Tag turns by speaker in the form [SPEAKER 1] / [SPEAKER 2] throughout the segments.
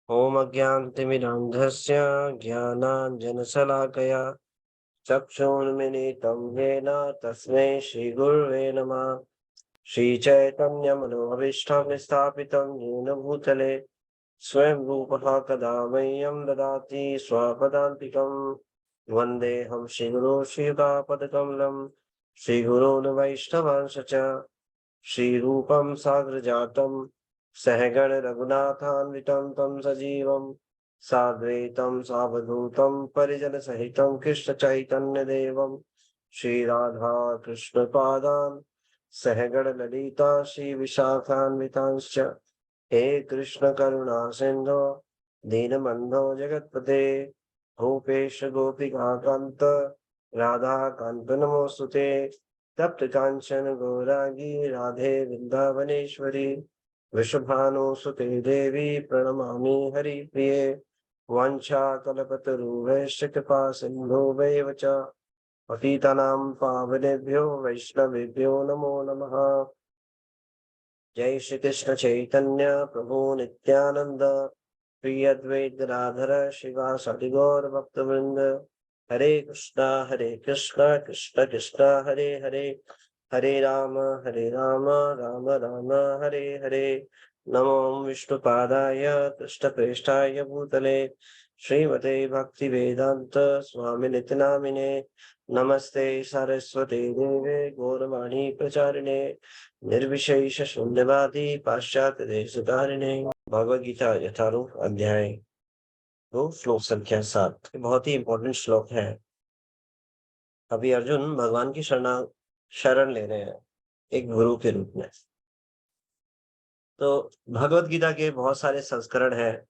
[SPEAKER 1] ओम अज्ञानतिमिरान्धस्य ज्ञानाञ्जनशलाकया चक्षुरुन्मीलितं येन तस्मै श्रीगुरुवे नमः। श्रीचैतन्यमनोभीष्टं स्थापितं येन भूतले स्वयं रूपः कदा मह्यं ददाति स्वपदान्तिकं। वन्देऽहं श्रीगुरो श्रीयुतापदकमलं श्रीगुरोन् वैष्णवांश्च श्रीरूपं साग्रजातं सहगण रघुनाथान्वितं तं सजीवं साद्वैतं सावधूतं परिजनसहितं कृष्णचैतन्यदेवं श्रीराधा कृष्णपादान् सहगण ललिता श्रीविशाखान्वितांश्च। हे कृष्ण करुणा सिंधो दीनबन्धो जगत्पते भूपेश गोपिकान्त राधा कान्त नमोस्तुते। तप्त कांचन गौरांगी राधे वृंदावनेश्वरी वृषभानुसुते देवी प्रणमामि हरिप्रिये। वाञ्छाकल्पतरुभ्यश्च कृपा सिन्धुभ्येव च पतितानां पावनेभ्यो वैष्णवेभ्यो नमो नमः। जय श्री कृष्ण चैतन्य प्रभु नित्यानंद प्रिय अद्वैत गदाधर शिवासादि गौर भक्तवृंद। हरे कृष्णा कृष्ण कृष्ण हरे हरे, हरे राम राम राम हरे हरे। नमो विष्णुपादाय कृष्णप्रेष्ठाय भूतले श्रीमते भक्ति वेदांत स्वामी नित्य नामिने। नमस्ते सरस्वती देवे गौरवाणी प्रचारिणे निर्विशेष शून्यवादी पाश्चात्य देशधारिणे। भगवद गीता यथारूप अध्याय 2 श्लोक संख्या 7 बहुत ही इंपॉर्टेंट श्लोक है। अभी अर्जुन भगवान की शरण ले रहे हैं एक गुरु के रूप में। तो भगवद गीता के बहुत सारे संस्करण हैं।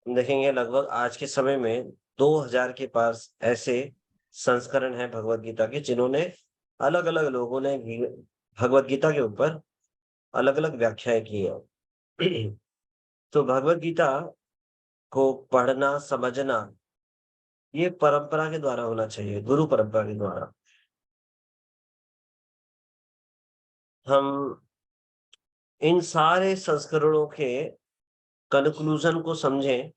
[SPEAKER 1] हम देखेंगे लगभग आज के समय में 2000 के पास ऐसे संस्करण हैं भगवद गीता के, जिन्होंने अलग अलग लोगों ने भगवद गीता के ऊपर अलग अलग व्याख्याएं की है। तो भगवद गीता को पढ़ना समझना ये परंपरा के द्वारा होना चाहिए, गुरु परंपरा के द्वारा। हम इन सारे संस्करणों के कंक्लूजन को समझें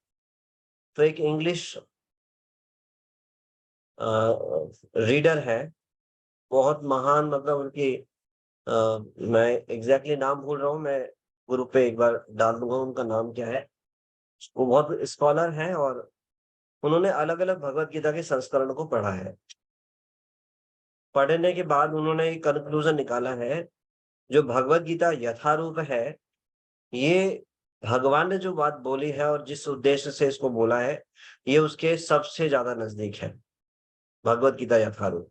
[SPEAKER 1] तो एक इंग्लिश रीडर है, बहुत महान, मतलब उनकी मैं एग्जैक्टली नाम भूल रहा हूँ, मैं ग्रुप पे एक बार डाल दूंगा उनका नाम क्या है। वो बहुत स्कॉलर हैं और उन्होंने अलग अलग भगवत गीता के संस्करण को पढ़ा है। पढ़ने के बाद उन्होंने एक कंक्लूजन निकाला है, जो भगवत गीता यथारूप है, ये भगवान ने जो बात बोली है और जिस उद्देश्य से इसको बोला है, ये उसके सबसे ज्यादा नजदीक है। भगवत गीता यथारूप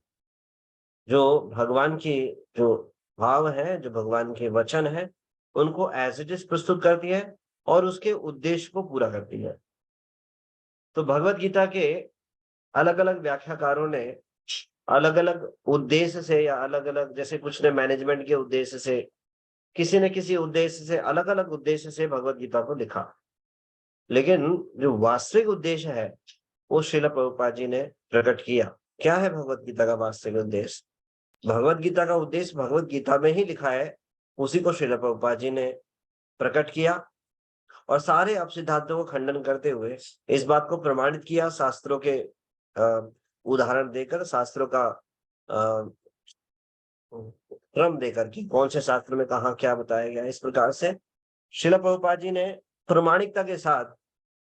[SPEAKER 1] जो भगवान की जो भाव है, जो भगवान के वचन है, उनको एज इट इज प्रस्तुत करती है और उसके उद्देश्य को पूरा करती है। तो भगवत गीता के अलग अलग व्याख्याकारों ने अलग अलग उद्देश्य से, या अलग अलग, जैसे कुछ ने मैनेजमेंट के उद्देश्य से, किसी ने किसी उद्देश्य से, अलग अलग उद्देश्य से भगवत गीता को लिखा। लेकिन जो वास्तविक उद्देश्य है वो श्रील प्रभुपाद जी ने प्रकट किया। क्या है भगवत गीता का वास्तविक उद्देश्य? भगवत गीता का उद्देश्य भगवत गीता में ही लिखा है, उसी को श्रील प्रभुपाद जी ने प्रकट किया और सारे अपसिद्धांतों को खंडन करते हुए इस बात को प्रमाणित किया, शास्त्रों के उदाहरण देकर, शास्त्रों का क्रम देकर कि कौन से शास्त्र में कहा क्या बताया गया। इस प्रकार से श्रील प्रभुपाद जी ने प्रामाणिकता के साथ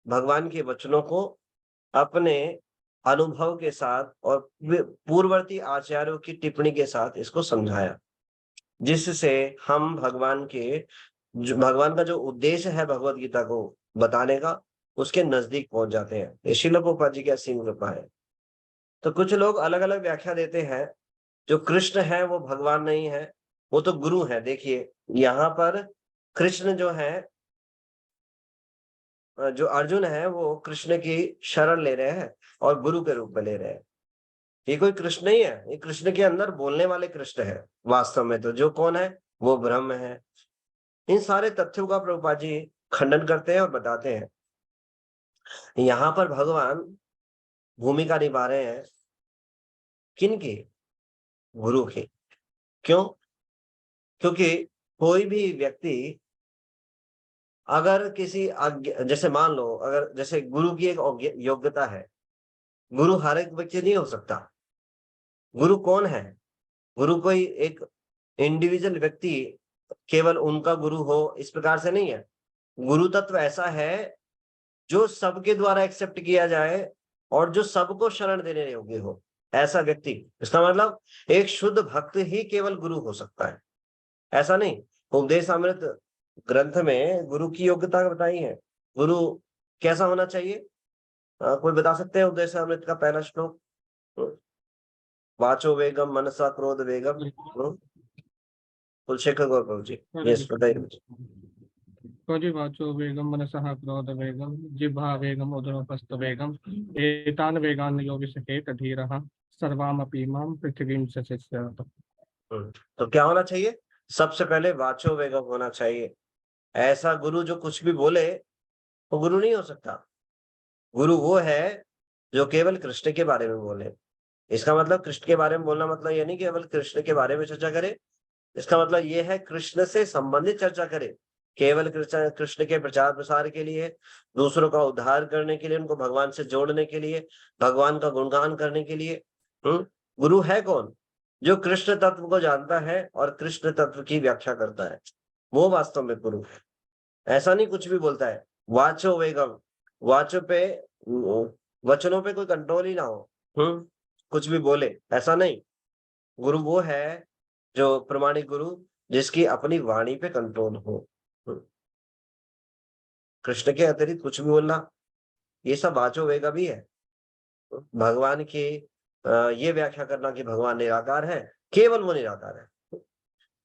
[SPEAKER 1] भगवान के वचनों को अपने अनुभव के साथ और पूर्ववर्ती आचार्यों की टिप्पणी के साथ इसको समझाया, जिससे हम भगवान का जो उद्देश्य है भगवत गीता को बताने का, उसके नजदीक पहुंच जाते हैं। ये श्रील प्रभुपाद जी की असीम कृपा है। तो कुछ लोग अलग अलग व्याख्या देते हैं, जो कृष्ण है वो भगवान नहीं है, वो तो गुरु है। देखिए यहाँ पर कृष्ण जो है, जो अर्जुन है वो कृष्ण की शरण ले रहे हैं और गुरु के रूप में ले रहे हैं। ये कोई कृष्ण नहीं है, ये कृष्ण के अंदर बोलने वाले कृष्ण है। वास्तव में तो जो कौन है, वो ब्रह्म है। इन सारे तथ्यों का प्रभुपाद जी खंडन करते हैं और बताते हैं। यहाँ पर भगवान भूमिका निभा रहे हैं किनकी? गुरु की। क्यों? क्योंकि कोई भी व्यक्ति अगर किसी जैसे मान लो, अगर जैसे गुरु की एक योग्यता है, गुरु हर एक व्यक्ति नहीं हो सकता। गुरु कौन है? गुरु कोई एक इंडिविजुअल व्यक्ति केवल उनका गुरु हो इस प्रकार से नहीं है। गुरु तत्व ऐसा है जो सबके द्वारा एक्सेप्ट किया जाए और जो सबको शरण देने योग्य हो, ऐसा व्यक्ति। इसका मतलब एक शुद्ध भक्त ही केवल गुरु हो सकता है, ऐसा नहीं। उपदेश अमृत ग्रंथ में गुरु की योग्यता बताई है। गुरु कैसा होना चाहिए? कोई बता सकते हैं उपदेश अमृत का पहला श्लोक? वाचो वेगम मनसा क्रोध वेगम। कुलशेखर गौर प्रभु जी, यस बताइए मुझे।
[SPEAKER 2] वाचो वेगम मनसः क्रोध वेगम जिह्वा वेगम उदरपस्त वेगम एतान वेगान योगिसकेत धीरः सर्वामपि मां पृथ्वीं सशिष्यत।
[SPEAKER 1] तो क्या होना चाहिए? सबसे पहले वाचो वेगम होना चाहिए। ऐसा गुरु जो कुछ भी बोले वो गुरु नहीं हो सकता। गुरु वो है जो केवल कृष्ण के बारे में बोले। इसका मतलब कृष्ण के बारे में बोलना मतलब ये नहीं केवल कृष्ण के बारे में चर्चा करे। इसका मतलब ये है कृष्ण से संबंधित चर्चा करे, केवल कृष्ण के प्रचार प्रसार के लिए, दूसरों का उद्धार करने के लिए, उनको भगवान से जोड़ने के लिए, भगवान का गुणगान करने के लिए। गुरु है कौन? जो कृष्ण तत्व को जानता है और कृष्ण तत्व की व्याख्या करता है, वो वास्तव में गुरु है। ऐसा नहीं कुछ भी बोलता है। वाचो वेगम, वाचो पे वचनों पे कोई कंट्रोल ही ना हो, कुछ भी बोले, ऐसा नहीं। गुरु वो है जो प्रमाणिक गुरु जिसकी अपनी वाणी पे कंट्रोल हो। कृष्ण के अतिरिक्त कुछ भी बोलना, ये सब वाचो वेगा भी है। भगवान की ये व्याख्या करना कि भगवान निराकार है, केवल वो निराकार है,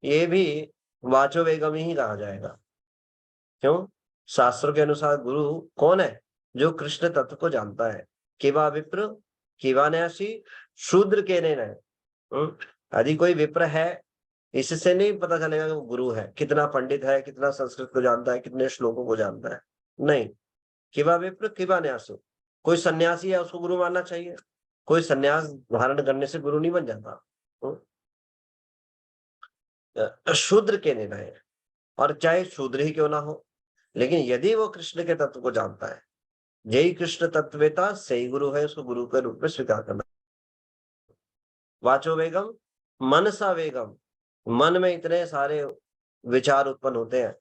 [SPEAKER 1] ये भी वाचो वेगम ही कहा जाएगा। क्यों? शास्त्रों के अनुसार गुरु कौन है? जो कृष्ण तत्व को जानता है। केवा विप्र केवा न्यासी शूद्र के ने यदि कोई विप्र है, इससे नहीं पता चलेगा कि वो गुरु है, कितना पंडित है, कितना संस्कृत को जानता है, कितने श्लोकों को जानता है, नहीं। किवा विप्र किवा न्यासु, कोई सन्यासी है उसको गुरु मानना चाहिए। कोई सन्यास धारण करने से गुरु नहीं बन जाता। शूद्र के निर्णय, और चाहे शूद्र ही क्यों ना हो, लेकिन यदि वो कृष्ण के तत्व को जानता है, यही कृष्ण तत्ववेता सही गुरु है, उसको गुरु के रूप में स्वीकार करना। वाचो वेगम मनसा वेगम, मन में इतने सारे विचार उत्पन्न होते हैं।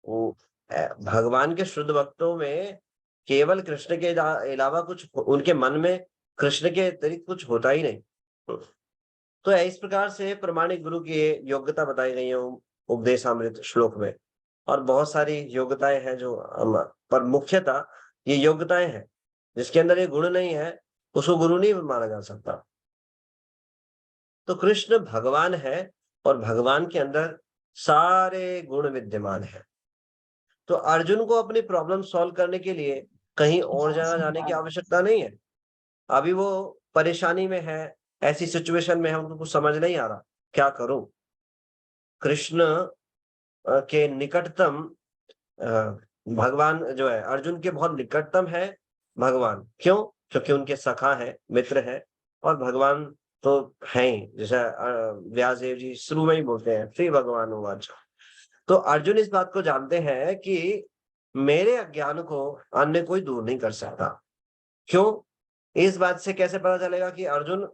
[SPEAKER 1] वो भगवान के शुद्ध भक्तों में केवल कृष्ण के अलावा कुछ उनके मन में कृष्ण के अतिरिक्त कुछ होता ही नहीं। तो इस प्रकार से प्रमाणिक गुरु की योग्यता बताई गई है उपदेशामृत श्लोक में। और बहुत सारी योग्यताएं हैं जो पर मुख्यतः ये योग्यताएं हैं, जिसके अंदर ये गुण नहीं है उसको गुरु नहीं माना जा सकता। तो कृष्ण भगवान है और भगवान के अंदर सारे गुण विद्यमान है। तो अर्जुन को अपनी प्रॉब्लम सॉल्व करने के लिए कहीं और जगह जाने की आवश्यकता नहीं है। अभी वो परेशानी में है, ऐसी सिचुएशन में है, उनको कुछ समझ नहीं आ रहा क्या करूं। कृष्ण के निकटतम भगवान जो है, अर्जुन के बहुत निकटतम है भगवान। क्यों? क्योंकि उनके सखा है, मित्र है, और भगवान तो है ही। जैसे व्यासदेव जी शुरू में ही बोलते हैं श्री भगवान उवाच। तो अर्जुन इस बात को जानते हैं कि मेरे अज्ञान को अन्य कोई दूर नहीं कर सकता। क्यों? इस बात से कैसे पता चलेगा कि अर्जुन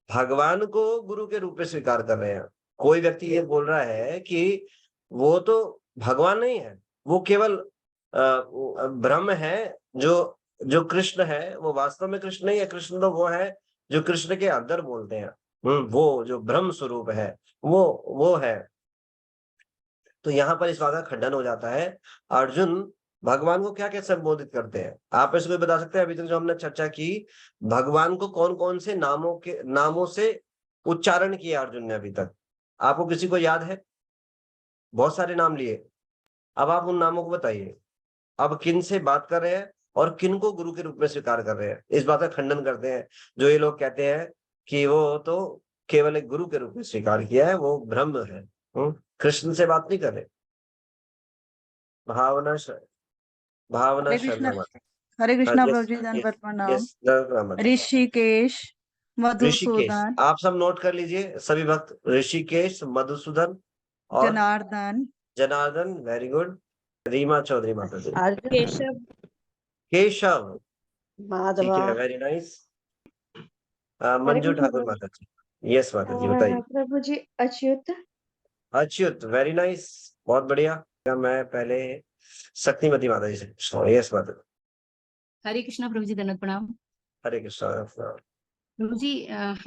[SPEAKER 1] भगवान को गुरु के रूप में स्वीकार कर रहे हैं? कोई व्यक्ति ये बोल रहा है कि वो तो भगवान नहीं है, वो केवल ब्रह्म है, जो जो कृष्ण है वो वास्तव में कृष्ण नहीं है। कृष्ण तो वो है जो कृष्ण के अंदर बोलते हैं, वो जो ब्रह्म स्वरूप है वो है। तो यहाँ पर इस बात का खंडन हो जाता है। अर्जुन भगवान को क्या क्या संबोधित करते हैं? आप इसको बता सकते हैं? अभी तक जो हमने चर्चा की, भगवान को कौन कौन से नामों से उच्चारण किया अर्जुन ने अभी तक? आपको किसी को याद है? बहुत सारे नाम लिए, अब आप उन नामों को बताइए। अब किन से बात कर रहे हैं और किन को गुरु के रूप में स्वीकार कर रहे हैं? इस बात का खंडन करते हैं जो ये लोग कहते हैं कि वो तो केवल एक गुरु के रूप में स्वीकार किया है, वो ब्रह्म है। कृष्ण से बात नहीं कर रहे। भावना भावना
[SPEAKER 3] हरे कृष्णा,
[SPEAKER 1] शर्मा।
[SPEAKER 3] हरे कृष्णा
[SPEAKER 1] यस
[SPEAKER 3] प्रभु जी, दंडवत प्रणाम।
[SPEAKER 1] यस ऋषिकेश,
[SPEAKER 3] ऋषिकेश, मधुसूदन,
[SPEAKER 1] आप सब नोट कर लीजिए सभी भक्त। ऋषिकेश, मधुसूदन और
[SPEAKER 3] जनार्दन,
[SPEAKER 1] जनार्दन, वेरी गुड। रीमा चौधरी माता जी।
[SPEAKER 3] अर्जुन
[SPEAKER 4] केशव,
[SPEAKER 1] केशव, ठीक
[SPEAKER 3] माधवा
[SPEAKER 1] है, वेरी नाइस। मंजू ठाकुर माता जी। यस माता जी, बताइए।
[SPEAKER 4] प्रभु जी अच्युत,
[SPEAKER 1] अच्युत, वेरी नाइस, बहुत बढ़िया। मैं पहले शक्तिमती माता जी से पूछता हूँ। यस माता जी।
[SPEAKER 5] हरे कृष्णा प्रभु जी, दंडवत प्रणाम।
[SPEAKER 1] हरे कृष्णा।
[SPEAKER 5] प्रभु जी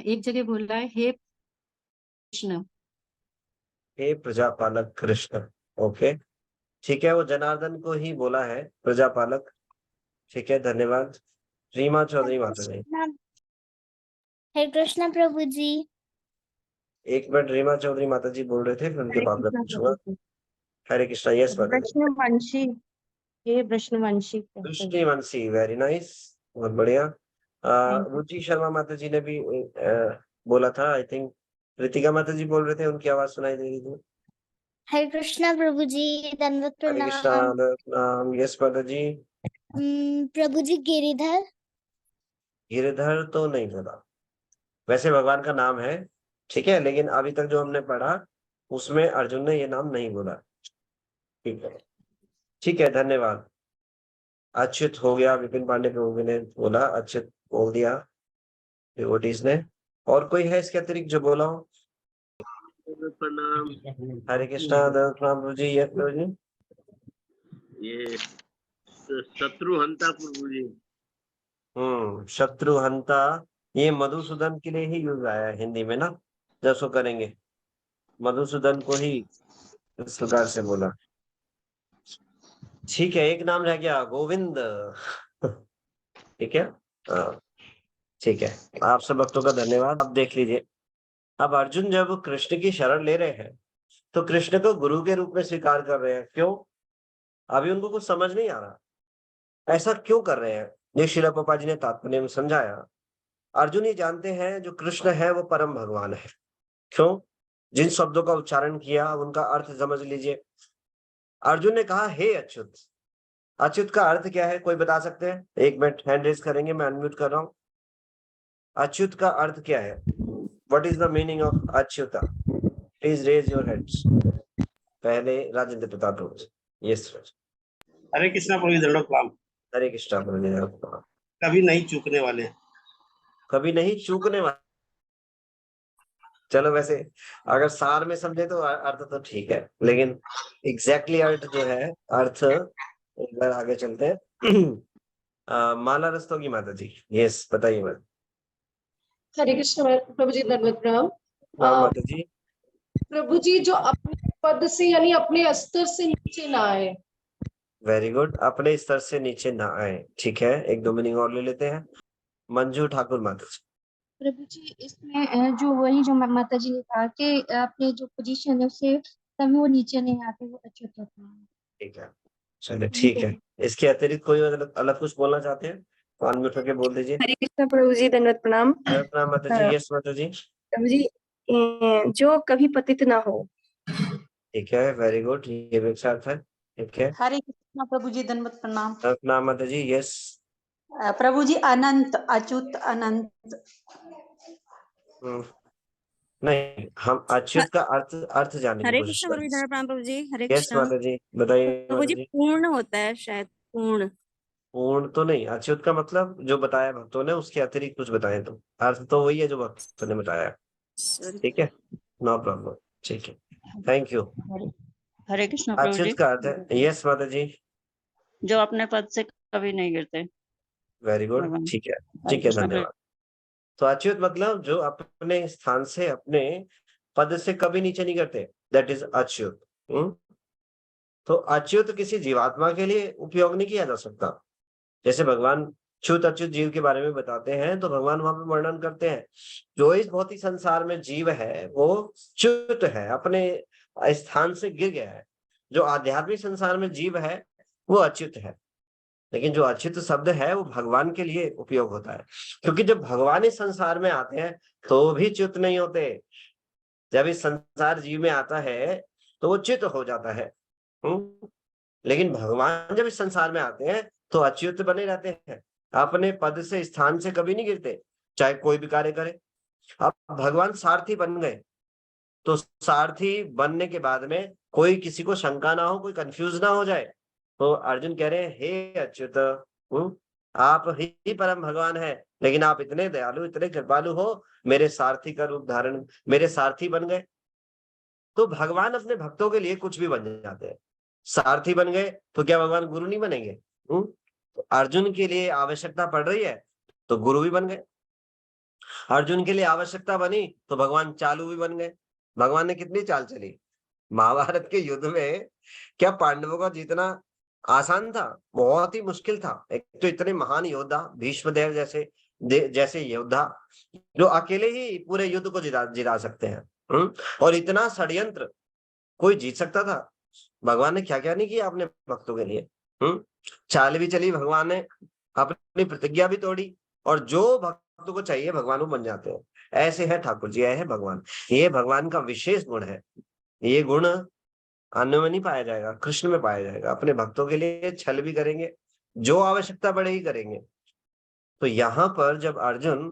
[SPEAKER 5] एक जगह बोल रहा है हे कृष्ण।
[SPEAKER 1] हे प्रजापालक कृष्ण। ओके, ठीक है, वो जनार्दन को ही बोला है प्रजापालक। ठीक है, धन्यवाद। रीमा चौधरी माता जी।
[SPEAKER 6] हरे कृष्णा प्रभु जी।
[SPEAKER 1] एक मिनट, रीमा चौधरी माता जी बोल रहे थे, फिर उनके बाद मैं पूछूंगा। हरे कृष्णा। यस माता जी।
[SPEAKER 4] वृष्णवंशी, हे वृष्णवंशी
[SPEAKER 1] कृष्णवंशी, वेरी नाइस, बहुत बढ़िया।
[SPEAKER 4] Thank you.
[SPEAKER 1] रुचि शर्मा माता जी ने भी बोला था, आई थिंक रितिका माता जी बोल रहे थे, उनकी आवाज सुनाई दे रही थी।
[SPEAKER 6] हरे कृष्णा प्रभु जी, दंडवत
[SPEAKER 1] हरे कृष्णा।
[SPEAKER 6] प्रणाम।
[SPEAKER 1] यस माता जी।
[SPEAKER 6] प्रभु जी गिरिधर।
[SPEAKER 1] गिरधर तो नहीं बोला, वैसे भगवान का नाम है, ठीक है, लेकिन अभी तक जो हमने पढ़ा उसमें अर्जुन ने ये नाम नहीं बोला। ठीक है, ठीक है, धन्यवाद। अच्युत हो गया, विपिन पांडे प्रभु ने बोला, अच्युत बोल दिया डिवोटीज ने। और कोई है इसके अतिरिक्त जो बोला हो?
[SPEAKER 7] प्रणाम।
[SPEAKER 1] हरे कृष्णा। प्रणाम प्रभु जी। यस प्रभु जी।
[SPEAKER 7] ये शत्रुहंता प्रभु जी।
[SPEAKER 1] शत्रुहंता, ये मधुसूदन के लिए ही यूज आया है हिंदी में ना, जब उसको करेंगे मधुसूदन को ही इस प्रकार से बोला। ठीक है, एक नाम रह गया, गोविंद। ठीक है, हाँ, ठीक है, आप सब भक्तों का धन्यवाद। अब देख लीजिए, अब अर्जुन जब कृष्ण की शरण ले रहे हैं तो कृष्ण को गुरु के रूप में स्वीकार कर रहे हैं। क्यों? अभी उनको कुछ समझ नहीं आ रहा, ऐसा क्यों कर रहे हैं? ये श्रील प्रभुपाद जी ने तात्पर्य में समझाया। अर्जुन ये जानते हैं जो कृष्ण है वो परम भगवान है। क्यों? जिन शब्दों का उच्चारण किया उनका अर्थ समझ लीजिए। अर्जुन ने कहा हे अच्युत। अच्युत का अर्थ क्या है, कोई बता सकते हैं? एक मिनट, हैंड रेज करेंगे, मैं अनम्यूट कर रहा हूं। अच्युत का अर्थ क्या है? What is the meaning of Achyuta? Please raise your heads. पहले राजेंद्र प्रताप प्रभु। यस।
[SPEAKER 8] हरे कृष्णा प्रभु जी, दंडवत प्रणाम।
[SPEAKER 1] हरे कृष्णा प्रभु जी।
[SPEAKER 8] कभी नहीं चूकने वाले।
[SPEAKER 1] कभी नहीं चूकने वाला। चलो, वैसे अगर सार में समझे तो अर्थ तो ठीक है, लेकिन एग्जैक्टली अर्थ जो है, अर्थ एक बार आगे चलते हैं। माला रस्तों की माता जी। यस, बताइए मैम।
[SPEAKER 9] हरे कृष्ण प्रभु जी, दंडवत प्रणाम।
[SPEAKER 1] माता जी।
[SPEAKER 9] प्रभु जी जो अपने पद से यानी अपने स्तर से नीचे ना आए।
[SPEAKER 1] वेरी गुड, अपने स्तर से नीचे ना आए। ठीक है, एक दो मीनिंग और ले लेते हैं। मंजू ठाकुर माता जी।
[SPEAKER 4] प्रभु जी इसमें जो वही जो माता जी ने कहा कि अपने जो पोजीशन है उससे कभी वो नीचे नहीं आते, वो अच्युत होते हैं।
[SPEAKER 1] ठीक है, चलिए, ठीक है। इसके अतिरिक्त कोई अलग कुछ बोलना चाहते हैं तो अनम्यूट करके बोल दीजिए।
[SPEAKER 4] हरे कृष्ण प्रभु जी, दंडवत प्रणाम।
[SPEAKER 1] प्रणाम माता जी। यस माता जी।
[SPEAKER 4] प्रभु जी जो कभी पतित ना हो।
[SPEAKER 1] ठीक है, वेरी गुड, ये भी अच्छा अर्थ है। ठीक है,
[SPEAKER 3] हरे कृष्णा प्रभु जी, दंडवत प्रणाम।
[SPEAKER 1] प्रणाम माता जी। यस।
[SPEAKER 3] प्रभु जी अनंत, अच्युत अनंत।
[SPEAKER 1] नहीं, हम अच्युत का अर्थ जानने की
[SPEAKER 10] हरे
[SPEAKER 1] कोशिश
[SPEAKER 10] कृष्ण
[SPEAKER 1] कर
[SPEAKER 10] प्रभु जी,
[SPEAKER 1] रहे हैं।
[SPEAKER 10] प्रणाम प्रभु जी। हरे
[SPEAKER 1] यस
[SPEAKER 10] कृष्ण
[SPEAKER 1] माता जी, बताइए
[SPEAKER 10] प्रभु
[SPEAKER 1] माता
[SPEAKER 10] जी।
[SPEAKER 1] जी।
[SPEAKER 10] पूर्ण होता है शायद, पूर्ण।
[SPEAKER 1] पूर्ण तो नहीं, अच्युत का मतलब जो बताया भक्तों ने उसके अतिरिक्त कुछ बताए, तो अर्थ तो वही है जो भक्तों ने बताया। ठीक है, नो प्रॉब्लम। ठीक है, थैंक यू।
[SPEAKER 10] हरे कृष्ण प्रभु
[SPEAKER 1] अच्युत
[SPEAKER 10] जी,
[SPEAKER 1] का अर्थ है, यस माता जी।
[SPEAKER 10] जो अपने पद से कभी नहीं गिरते।
[SPEAKER 1] वेरी गुड,
[SPEAKER 10] भगवान।
[SPEAKER 1] ठीक है,
[SPEAKER 10] हरे
[SPEAKER 1] ठीक है,
[SPEAKER 10] कृष्ण प्रभु।
[SPEAKER 1] धन्यवाद। तो अच्युत मतलब जो अपने स्थान से, अपने पद से कभी नीचे नहीं करते, दैट इज अच्युत। तो अच्युत किसी जीवात्मा के लिए उपयोग नहीं किया जा सकता। जैसे भगवान च्युत अच्युत जीव के बारे में बताते हैं तो भगवान वहां पे वर्णन करते हैं, जो इस भौतिक संसार में जीव है वो च्युत है, अपने स्थान से गिर गया है। जो आध्यात्मिक संसार में जीव है वो अच्युत है। लेकिन जो अच्युत शब्द है वो भगवान के लिए उपयोग होता है, क्योंकि जब भगवान इस संसार में आते हैं तो भी च्युत नहीं होते। जब इस संसार जीव में आता है तो वो च्युत हो जाता है। लेकिन भगवान जब इस संसार में आते हैं तो अच्युत बने रहते हैं, अपने पद से, स्थान से कभी नहीं गिरते, चाहे कोई भी कार्य करे। अब भगवान सारथी बन गए तो सारथी बनने के बाद में कोई किसी को शंका ना हो, कोई कंफ्यूज ना हो जाए तो अर्जुन कह रहे हैं हे अच्युत, आप ही परम भगवान है, लेकिन आप इतने दयालु इतने कृपालु हो, मेरे सारथी का रूप धारण, मेरे सारथी बन गए। तो भगवान अपने भक्तों के लिए कुछ भी बन जाते हैं। सारथी बन गए तो क्या भगवान गुरु नहीं बनेंगे? तो अर्जुन के लिए आवश्यकता पड़ रही है तो गुरु भी बन गए। अर्जुन के लिए आवश्यकता बनी तो भगवान चालू भी बन गए। भगवान ने कितनी चाल चली महाभारत के युद्ध में। क्या पांडवों का जीतना आसान था? बहुत ही मुश्किल था। एक तो इतने महान योद्धा भीष्मदेव जैसे योद्धा जो अकेले ही पूरे युद्ध को जिता सकते हैं। और इतना षड्यंत्र कोई जीत सकता था? भगवान ने क्या क्या नहीं किया अपने भक्तों के लिए। चाल भी चली, भगवान ने अपनी प्रतिज्ञा भी तोड़ी, और जो भक्तों को चाहिए भगवान वो बन जाते हैं। ऐसे है ठाकुर जी, है भगवान। ये भगवान का विशेष गुण है। ये गुण अन्य में नहीं पाया जाएगा, कृष्ण में पाया जाएगा। अपने भक्तों के लिए छल भी करेंगे, जो आवश्यकता पड़ेगी करेंगे। तो यहाँ पर जब अर्जुन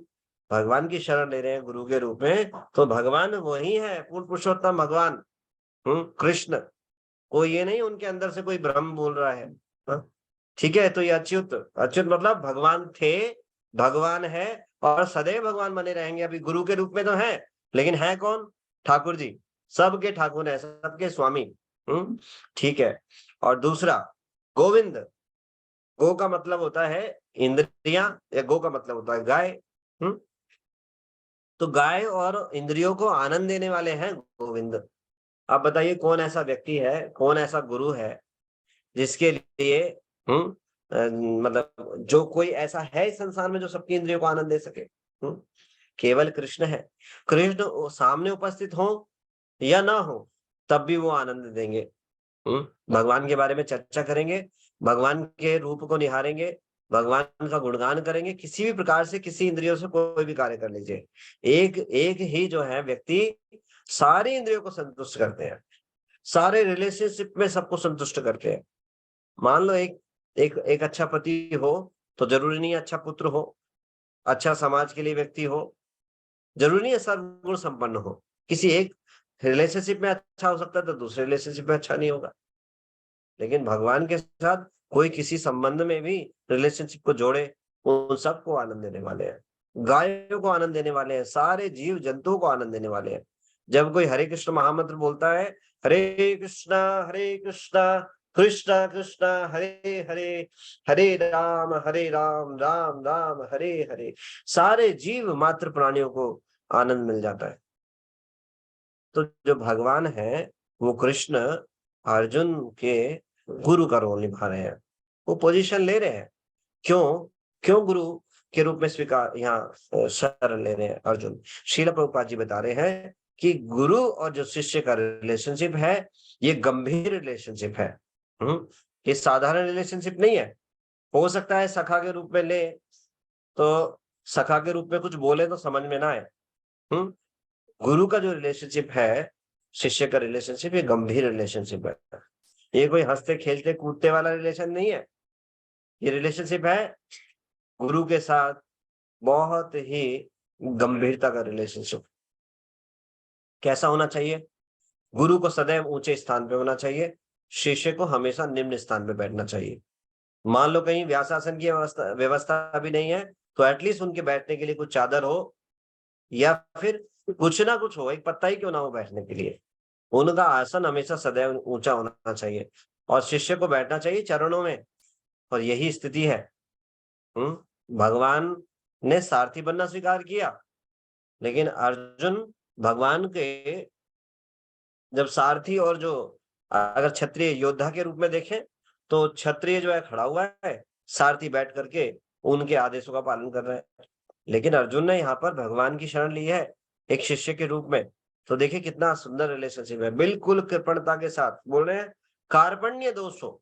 [SPEAKER 1] भगवान की शरण ले रहे हैं गुरु के रूप में, तो भगवान वही है, पूर्ण पुरुषोत्तम भगवान कृष्ण। कोई ये नहीं उनके अंदर से कोई ब्रह्म बोल रहा है। ठीक है, तो ये अच्युत, अच्युत मतलब भगवान थे, भगवान है और सदैव भगवान बने रहेंगे। अभी गुरु के रूप में तो है, लेकिन है कौन? ठाकुर जी, सबके ठाकुर है, सबके स्वामी। ठीक है। और दूसरा गोविंद, गो का मतलब होता है इंद्रियां, या गो का मतलब होता है गाय। तो गाय और इंद्रियों को आनंद देने वाले हैं गोविंद। आप बताइए कौन ऐसा व्यक्ति है, कौन ऐसा गुरु है जिसके लिए मतलब जो कोई ऐसा है इस संसार में जो सबकी इंद्रियों को आनंद दे सके? केवल कृष्ण है। कृष्ण सामने उपस्थित हो या ना हो तब भी वो आनंद देंगे। भगवान के बारे में चर्चा करेंगे, भगवान के रूप को निहारेंगे, भगवान का गुणगान करेंगे। किसी भी प्रकार से किसी इंद्रियों से कोई भी कार्य कर लीजिए, एक ही जो है व्यक्ति सारी इंद्रियों को संतुष्ट करते हैं, सारे रिलेशनशिप में सबको संतुष्ट करते हैं। मान लो एक अच्छा पति हो तो जरूरी नहीं अच्छा पुत्र हो, अच्छा समाज के लिए व्यक्ति हो, जरूरी नहीं है सर्वगुण संपन्न हो। किसी एक रिलेशनशिप में अच्छा हो सकता है तो दूसरे रिलेशनशिप में अच्छा नहीं होगा। लेकिन भगवान के साथ कोई किसी संबंध में भी रिलेशनशिप को जोड़े, उन सबको आनंद देने वाले हैं। गायों को आनंद देने वाले हैं, सारे जीव जंतुओं को आनंद देने वाले हैं। जब कोई हरे कृष्ण महामंत्र बोलता है, हरे कृष्णा कृष्णा कृष्णा हरे हरे, हरे राम राम राम हरे हरे, सारे जीव मात्र प्राणियों को आनंद मिल जाता है। तो जो भगवान है वो कृष्ण अर्जुन के गुरु का रोल निभा रहे हैं, वो पोजीशन ले रहे हैं। क्यों गुरु के रूप में स्वीकार यहाँ शरण ले रहे हैं अर्जुन? श्रील प्रभुपाद जी बता रहे हैं कि गुरु और जो शिष्य का रिलेशनशिप है ये गंभीर रिलेशनशिप है। ये साधारण रिलेशनशिप नहीं है। हो सकता है सखा के रूप में ले तो सखा के रूप में कुछ बोले तो समझ में ना आए। गुरु का जो रिलेशनशिप है, शिष्य का रिलेशनशिप, ये गंभीर रिलेशनशिप है। ये कोई हंसते खेलते कूदते वाला रिलेशन नहीं है। ये रिलेशनशिप है गुरु के साथ बहुत ही गंभीरता का रिलेशनशिप। कैसा होना चाहिए? गुरु को सदैव ऊंचे स्थान पे होना चाहिए, शिष्य को हमेशा निम्न स्थान पे बैठना चाहिए। मान लो कहीं व्यासासन की व्यवस्था भी नहीं है तो एटलीस्ट उनके बैठने के लिए कुछ चादर हो या फिर कुछ ना कुछ हो, एक पत्ता ही क्यों ना हो बैठने के लिए। उनका आसन हमेशा सदैव ऊंचा होना चाहिए और शिष्य को बैठना चाहिए चरणों में। और यही स्थिति है। भगवान ने सारथी बनना स्वीकार किया, लेकिन अर्जुन भगवान के जब सारथी और जो अगर क्षत्रिय योद्धा के रूप में देखें तो क्षत्रिय जो है खड़ा हुआ है, सारथी बैठ करके उनके आदेशों का पालन कर रहे हैं। लेकिन अर्जुन ने यहाँ पर भगवान की शरण ली है एक शिष्य के रूप में। तो देखिए कितना सुंदर रिलेशनशिप है। बिल्कुल कृपणता के साथ बोल रहे हैं, कार्पण्य दोषो,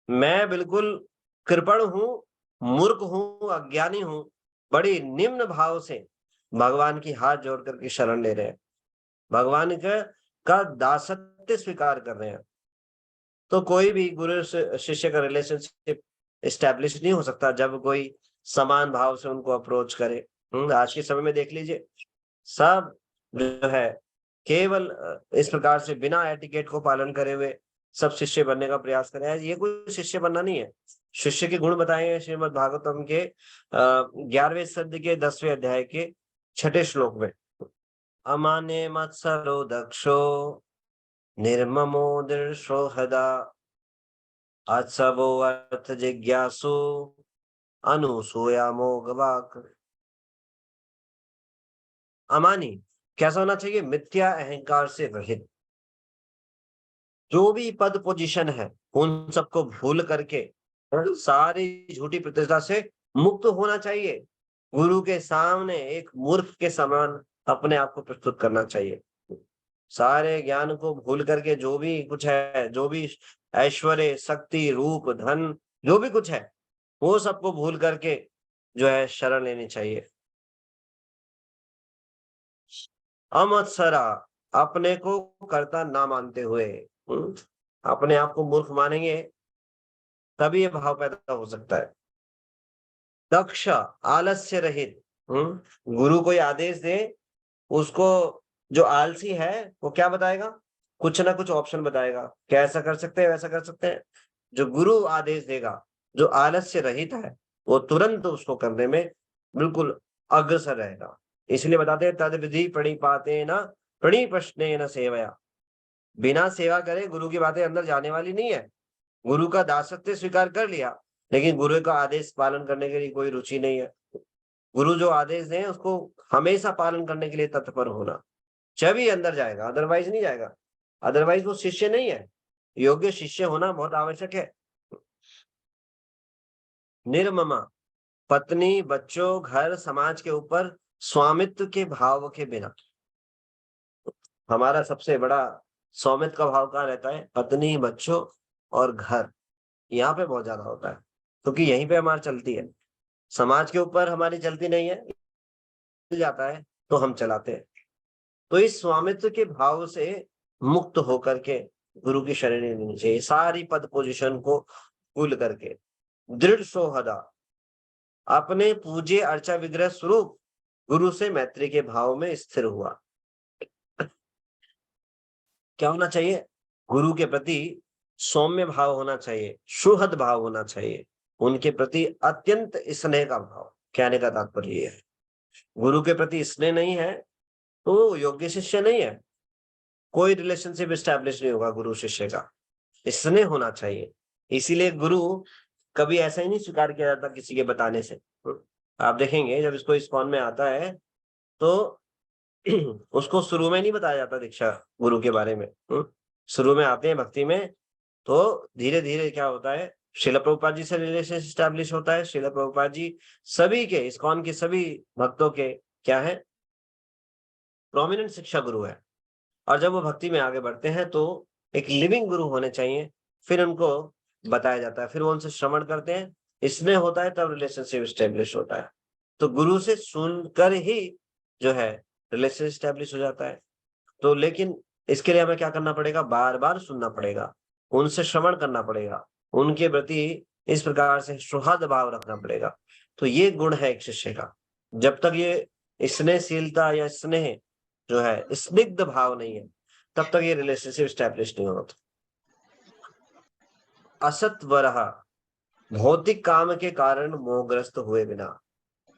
[SPEAKER 1] मैं बिल्कुल कृपण हूँ, मूर्ख हूँ, अज्ञानी हूँ, बड़ी निम्न भाव से भगवान की हाथ जोड़ करके शरण ले रहे हैं, भगवान का दासत्व स्वीकार कर रहे हैं। तो कोई भी गुरु शिष्य का रिलेशनशिप एस्टैब्लिश नहीं हो सकता जब कोई समान भाव से उनको अप्रोच करे। आज के समय में देख लीजिए, सब जो है केवल इस प्रकार से बिना एटिकेट को पालन करे हुए सब शिष्य बनने का प्रयास करें। ये कोई शिष्य बनना नहीं है। शिष्य के गुण बताए हैं श्रीमद् भागवतम के 11वें सद्य के 10वें अध्याय के 6ठे श्लोक में। अमाने मत्सरो दक्षो निर्ममो दृढ़ो हदा अत्सवो अर्थ जिज्ञासु अनुसूयामो गवाक। अमानी कैसा होना चाहिए? मिथ्या अहंकार से रहित। जो भी पद पोजीशन है उन सबको भूल करके सारी झूठी प्रतिष्ठा से मुक्त होना चाहिए। गुरु के सामने एक मूर्ख के समान अपने आप को प्रस्तुत करना चाहिए। सारे ज्ञान को भूल करके जो भी कुछ है, जो भी ऐश्वर्य, शक्ति, रूप, धन, जो भी कुछ है, वो सबको भूल करके जो है शरण लेनी चाहिए। अमत्सरा अपने को कर्ता ना मानते हुए, अपने आप को मूर्ख मानेंगे तभी ये भाव पैदा हो सकता है। दक्ष आलस्य रहित, गुरु कोई आदेश दे उसको जो आलसी है वो क्या बताएगा? कुछ ना कुछ ऑप्शन बताएगा, क्या ऐसा कर सकते हैं, वैसा कर सकते हैं। जो गुरु आदेश देगा, जो आलस्य रहित है, वो तुरंत उसको करने में बिल्कुल अग्रसर रहेगा। इसलिए बताते हैं तद विधि प्रणिपाते न प्रणिपश्ने न सेवया। बिना सेवा करे गुरु की बातें अंदर जाने वाली नहीं है। गुरु का दासत्व स्वीकार कर लिया, लेकिन गुरु का आदेश पालन करने के लिए कोई रुचि नहीं है। गुरु जो आदेश दें उसको हमेशा पालन करने के लिए तत्पर होना, जब ही अंदर जाएगा, अदरवाइज नहीं जाएगा। अदरवाइज वो शिष्य नहीं है। योग्य शिष्य होना बहुत आवश्यक है। निर्ममा पत्नी, बच्चों, घर, समाज के ऊपर स्वामित्व के भाव के बिना। हमारा सबसे बड़ा स्वामित्व का भाव कहाँ रहता है? पत्नी, बच्चों और घर। यहाँ पे बहुत ज्यादा होता है, क्योंकि यहीं पे हमारी चलती है। समाज के ऊपर हमारी चलती नहीं है, मिल जाता है तो हम चलाते हैं। तो इस स्वामित्व के भाव से मुक्त होकर के गुरु की शरण लेनी चाहिए। सारी पद पोजीशन को भूल करके दृढ़ सोहदा अपने पूज्य अर्चा विग्रह स्वरूप गुरु से मैत्री के भाव में स्थिर हुआ। क्या होना चाहिए? गुरु के प्रति सौम्य भाव होना चाहिए, सुहद भाव होना चाहिए, उनके प्रति अत्यंत स्नेह का भाव। कहने का तात्पर्य ये है, गुरु के प्रति स्नेह नहीं है तो योग्य शिष्य नहीं है। कोई रिलेशनशिप स्टैब्लिश नहीं होगा गुरु शिष्य का। स्नेह होना चाहिए। इसीलिए गुरु कभी ऐसा ही नहीं स्वीकार किया जाता किसी के बताने से। आप देखेंगे जब इसको इस्कॉन में आता है तो उसको शुरू में नहीं बताया जाता दीक्षा गुरु के बारे में। शुरू में आते हैं भक्ति में तो धीरे धीरे क्या होता है, श्रील प्रभुपाद जी से रिलेशन स्टैब्लिश होता है। श्रील प्रभुपाद जी सभी के, इस्कॉन के सभी भक्तों के क्या है, प्रोमिनेंट शिक्षा गुरु है। और जब वो भक्ति में आगे बढ़ते हैं तो एक लिविंग गुरु होने चाहिए, फिर उनको बताया जाता है, फिर वो उनसे श्रवण करते हैं, स्नेह होता है, तब रिलेशनशिप स्टैब्लिश होता है। तो गुरु से सुनकर ही जो है रिलेशन स्टैब्लिश हो जाता है। तो लेकिन इसके लिए हमें क्या करना पड़ेगा? बार बार सुनना पड़ेगा, उनसे श्रवण करना पड़ेगा, उनके प्रति इस प्रकार से सुहृद भाव रखना पड़ेगा। तो ये गुण है एक शिष्य का। जब तक ये स्नेहशीलता या स्नेह जो है, स्निग्ध भाव नहीं है, तब तक ये रिलेशनशिप स्टैब्लिश नहीं होता। असत्वरहा भौतिक काम के कारण मोहग्रस्त हुए बिना,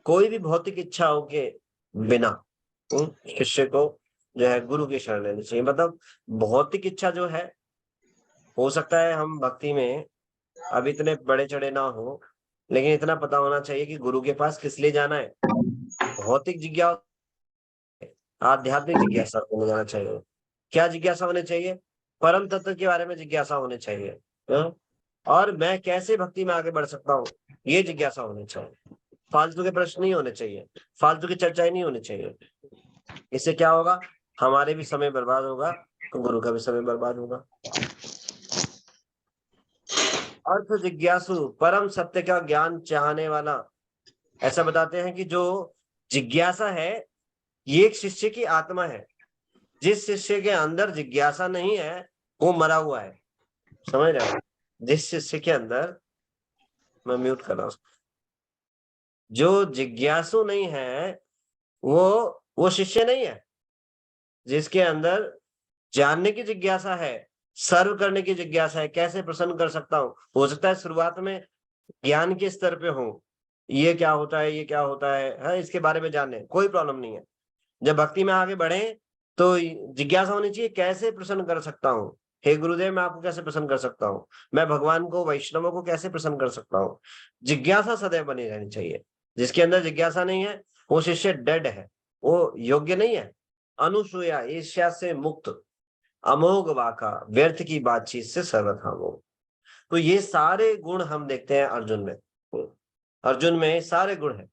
[SPEAKER 1] कोई भी भौतिक इच्छाओं के बिना शिष्य को जो है गुरु की शरण लेनी चाहिए। मतलब भौतिक इच्छा जो है, हो सकता है हम भक्ति में अब इतने बड़े चढ़े ना हो, लेकिन इतना पता होना चाहिए कि गुरु के पास किस लिए जाना है। भौतिक जिज्ञासा, आध्यात्मिक जिज्ञासा होने जाना चाहिए। क्या जिज्ञासा होनी चाहिए? परम तत्व के बारे में जिज्ञासा होनी चाहिए, और मैं कैसे भक्ति में आगे बढ़ सकता हूँ, ये जिज्ञासा होनी चाहिए। फालतू के प्रश्न नहीं होने चाहिए, फालतू की चर्चाएं नहीं होनी चाहिए। इससे क्या होगा? हमारे भी समय बर्बाद होगा, तो गुरु का भी समय बर्बाद होगा। अर्थ जिज्ञासु परम सत्य का ज्ञान चाहने वाला। ऐसा बताते हैं कि जो जिज्ञासा है ये एक शिष्य की आत्मा है। जिस शिष्य के अंदर जिज्ञासा नहीं है वो मरा हुआ है। समझ रहे हो? जिस शिष्य के अंदर, मैं म्यूट कर रहा हूं, जो जिज्ञासु नहीं है वो शिष्य नहीं है। जिसके अंदर जानने की जिज्ञासा है, सर्व करने की जिज्ञासा है, कैसे प्रसन्न कर सकता हूँ। हो सकता है शुरुआत में ज्ञान के स्तर पे हो, ये क्या होता है, ये क्या होता है, इसके बारे में जानने, कोई प्रॉब्लम नहीं है। जब भक्ति में आगे बढ़े तो जिज्ञासा होनी चाहिए, कैसे प्रसन्न कर सकता हूँ। हे गुरुदेव, मैं आपको कैसे प्रसन्न कर सकता हूँ, मैं भगवान को, वैष्णवों को कैसे प्रसन्न कर सकता हूँ। जिज्ञासा सदैव बनी रहनी चाहिए। जिसके अंदर जिज्ञासा नहीं है वो शिष्य डेड है, वो योग्य नहीं है। अनुसूया ईर्ष्या से मुक्त, अमोघ वाका, व्यर्थ की बातचीत से सर्वथा मोह। तो ये सारे गुण हम देखते हैं अर्जुन में। अर्जुन में सारे गुण है।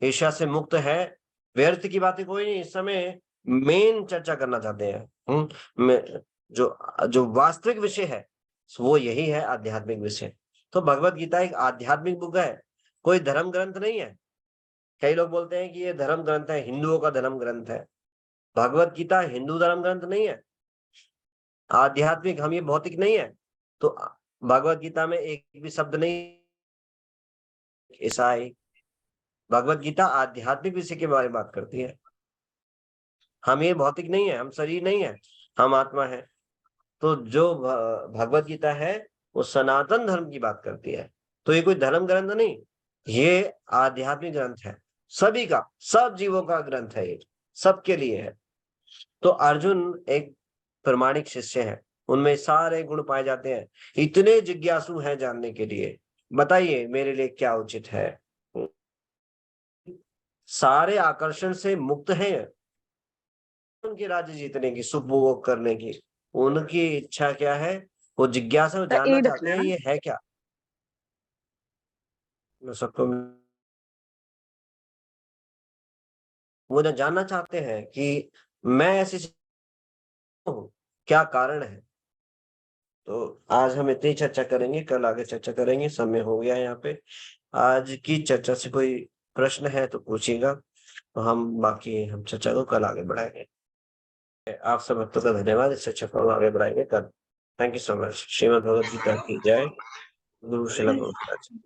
[SPEAKER 1] ईर्ष्या से मुक्त है, व्यर्थ की बातें कोई नहीं। इस समय मेन चर्चा करना चाहते हैं। जो जो वास्तविक विषय है वो यही है, आध्यात्मिक विषय। तो भगवत गीता एक आध्यात्मिक बुक है, कोई धर्म ग्रंथ नहीं है। कई लोग बोलते हैं कि ये धर्म ग्रंथ है, हिंदुओं का धर्म ग्रंथ है। भगवत गीता हिंदू धर्म ग्रंथ नहीं है, आध्यात्मिक। हम ये भौतिक नहीं है। तो भगवत गीता में एक भी शब्द नहीं ईसाई। भगवत गीता आध्यात्मिक विषय के बारे में बात करती है। हम ये भौतिक नहीं है, हम शरीर नहीं है, हम आत्मा है। तो जो भगवत गीता है वो सनातन धर्म की बात करती है। तो ये कोई धर्म ग्रंथ नहीं, ये आध्यात्मिक ग्रंथ है। सभी का, सब जीवों का ग्रंथ है, ये सबके लिए है। तो अर्जुन एक प्रमाणिक शिष्य है, उनमें सारे गुण पाए जाते हैं। इतने जिज्ञासु हैं जानने के लिए, बताइए मेरे लिए क्या उचित है। सारे आकर्षण से मुक्त हैं, उनके राज्य जीतने की, सुखभोग करने की उनकी इच्छा क्या है, वो जिज्ञासा, वो जानना चाहते हैं ये है क्या। सबको वो जानना चाहते हैं कि मैं ऐसी हूँ, क्या कारण है। तो आज हम इतनी चर्चा करेंगे, कल आगे चर्चा करेंगे, समय हो गया है यहाँ पे। आज की चर्चा से कोई प्रश्न है तो पूछिएगा, तो हम चर्चा को कल आगे बढ़ाएंगे। आप सब भक्तों का धन्यवाद, इस चर्चा को आगे बढ़ाएंगे कल। Thank you so much. Shrimad Bhagavad Gita की जय। गुरु श्रील प्रभुपाद।